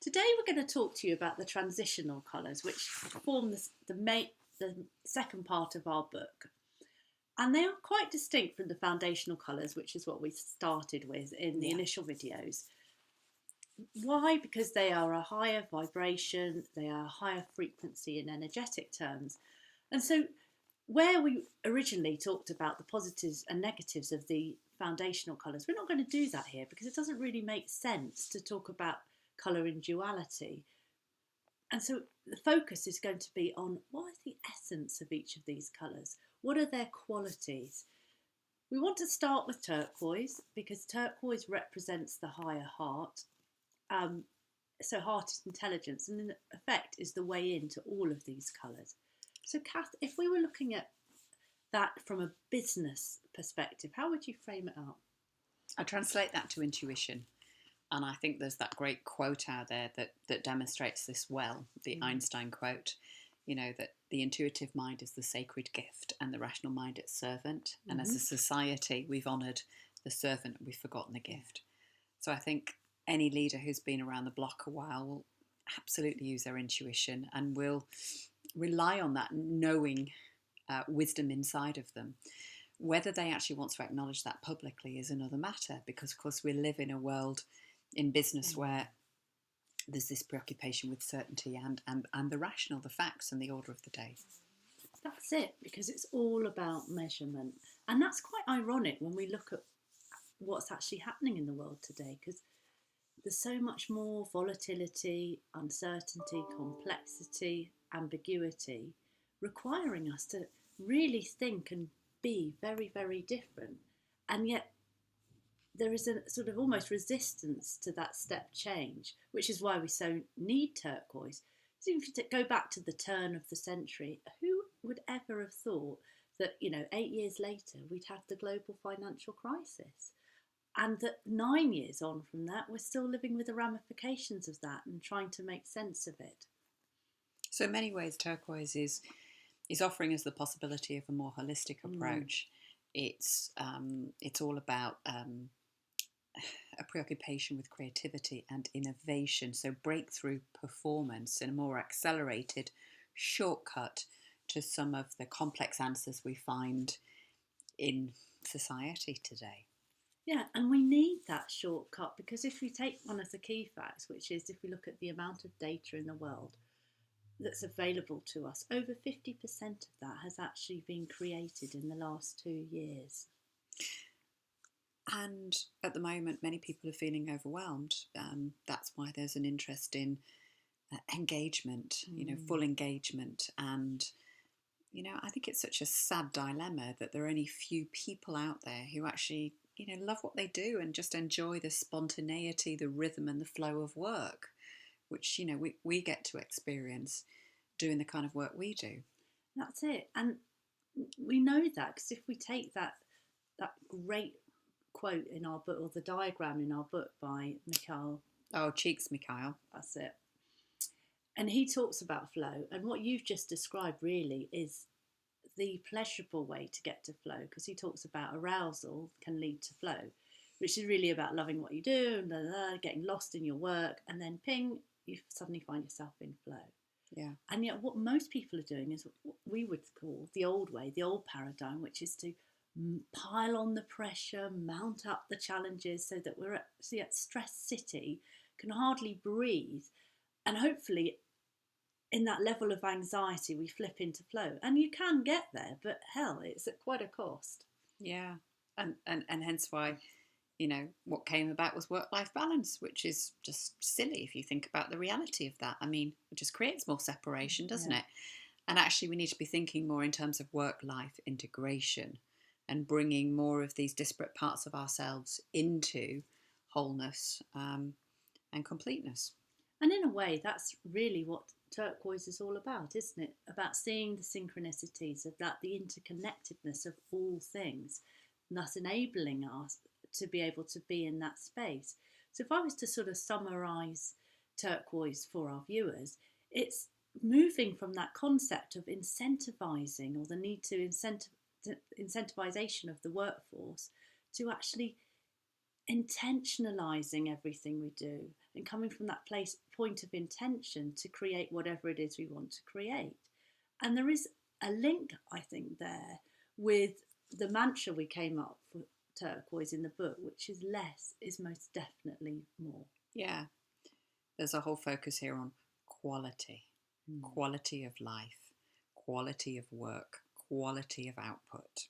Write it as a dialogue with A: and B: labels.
A: Today we're going to talk to you about the transitional colours, which form the second part of our book. And they are quite distinct from the foundational colours, which is what we started with in the initial videos. Why? Because they are a higher vibration, they are a higher frequency in energetic terms. And so where we originally talked about the positives and negatives of the foundational colours, we're not going to do that here because it doesn't really make sense to talk about colour in duality. And so the focus is going to be on what is the essence of each of these colours? What are their qualities? We want to start with turquoise because turquoise represents the higher heart. So heart is intelligence, and in effect is the way into all of these colours. So Kath, if we were looking at that from a business perspective, how would you frame it up?
B: I translate that to intuition. And I think there's that great quote out there that demonstrates this well, the Einstein quote, that the intuitive mind is the sacred gift and the rational mind its servant. And as a society, we've honoured the servant, we've forgotten the gift. So I think any leader who's been around the block a while will absolutely use their intuition and will rely on that knowing wisdom inside of them. Whether they actually want to acknowledge that publicly is another matter, because of course we live in a world in business where there's this preoccupation with certainty and the rational, the facts and the order of the day.
A: That's it, because it's all about measurement. And that's quite ironic when we look at what's actually happening in the world today, because there's so much more volatility, uncertainty, complexity, ambiguity, requiring us to really think and be very, very different. And yet there is a sort of almost resistance to that step change, which is why we so need turquoise. So if you go back to the turn of the century, who would ever have thought that, 8 years later, we'd have the global financial crisis? And that 9 years on from that, we're still living with the ramifications of that and trying to make sense of it.
B: So in many ways, turquoise is offering us the possibility of a more holistic approach. It's all about a preoccupation with creativity and innovation. So breakthrough performance and a more accelerated shortcut to some of the complex answers we find in society today.
A: Yeah, and we need that shortcut because if we take one of the key facts, which is if we look at the amount of data in the world that's available to us, over 50% of that has actually been created in the last 2 years.
B: And at the moment, many people are feeling overwhelmed. That's why there's an interest in engagement, full engagement. And, I think it's such a sad dilemma that there are only few people out there who actually love what they do and just enjoy the spontaneity, the rhythm and the flow of work, which, we get to experience doing the kind of work we do.
A: That's it. And we know that because if we take that great quote in our book, or the diagram in our book by Mikhail.
B: Oh, cheeks, Mikhail.
A: That's it. And he talks about flow. And what you've just described really is the pleasurable way to get to flow, because he talks about arousal can lead to flow, which is really about loving what you do and getting lost in your work, and then ping, you suddenly find yourself in flow.
B: Yeah.
A: And yet what most people are doing is what we would call the old way, the old paradigm, which is to pile on the pressure, mount up the challenges so that we're at stress city, can hardly breathe, and hopefully in that level of anxiety, we flip into flow. And you can get there, but hell, it's at quite a cost.
B: Yeah. And hence why, what came about was work-life balance, which is just silly if you think about the reality of that. I mean, it just creates more separation, doesn't it? And actually, we need to be thinking more in terms of work-life integration and bringing more of these disparate parts of ourselves into wholeness and completeness.
A: And in a way, that's really what turquoise is all about, isn't it? About seeing the synchronicities of that, the interconnectedness of all things, and thus enabling us to be able to be in that space. So if I was to sort of summarise turquoise for our viewers, it's moving from that concept of incentivising, or the need to incentivisation of the workforce, to actually intentionalising everything we do, and coming from that point of intention to create whatever it is we want to create. And there is a link, I think, there with the mantra we came up for Turquoise in the book, which is less is most definitely more.
B: Yeah. There's a whole focus here on quality, quality of life, quality of work, quality of output.